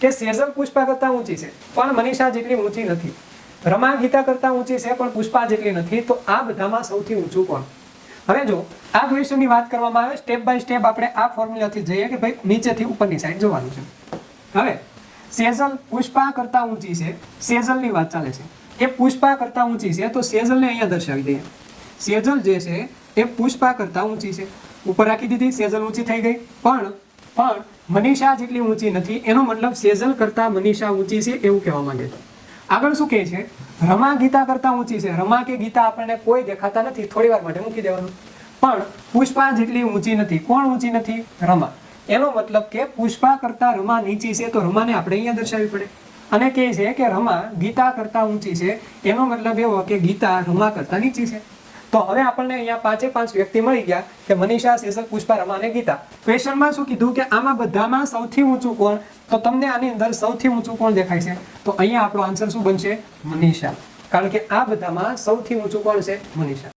કે સેજલ પુષ્પા કરતાં ઊંચી છે પણ મનીષા જેટલી ઊંચી નથી, રમા ગીતા કરતાં ઊંચી છે પણ પુષ્પા જેટલી નથી, તો આ બધામાં સૌથી ઊંચું કોણ? હવે જો આ ક્વેશ્ચનની વાત કરવામાં આવે સ્ટેપ બાય સ્ટેપ આપણે આ ફોર્મ્યુલાથી જઈએ કે ભાઈ નીચેથી ઉપરની સાઈડ જોવાનું છે. હવે સેજલ પુષ્પા કરતાં ઊંચી છે, સેજલની વાત ચાલે છે, એ પુષ્પા કરતાં ઊંચી છે, તો સેજલને અહીંયા દર્શાવી દઈએ. સેજલ જે છે એ પુષ્પા કરતાં ઊંચી છે, ઉપર રાખી દીધી, સેજલ ઊંચી થઈ ગઈ. પણ મનીષા જેટલી ઊંચી નથી, એનો મતલબ સેજલ કરતાં મનીષા ઊંચી છે એવું કહેવા માંગે છે. આગળ શું કહે છે? રમા ગીતા કરતાં ઊંચી છે. રમા કે ગીતા આપણને કોઈ દેખાતા નથી, થોડી વાર માટે મૂકી દેવાનું. પણ પુષ્પા જેટલી ઊંચી નથી. કોણ ઊંચી નથી? રમા. એનો મતલબ કે પુષ્પા કરતાં રમા નીચી છે, તો રમાને આપણે અહીંયા દર્શાવવી પડે. અને કહે છે કે રમા ગીતા કરતાં ઊંચી છે, એનો મતલબ એવો કે ગીતા રમા કરતાં નીચી છે. તો હવે આપણને અહીંયા 5 વ્યક્તિ મળી ગયા કે મનીષા, સેજલ, પુષ્પા, રમા અને ગીતા. ક્વેશ્ચનમાં શું કીધું કે આમાં બધામાં સૌથી ઊંચું કોણ? તો તમને આની અંદર સૌથી ઊંચું કોણ દેખાય છે? તો અહીંયા આપણો આન્સર શું બનશે? મનીષા. કારણ કે આ બધામાં સૌથી ઊંચું કોણ છે? મનીષા.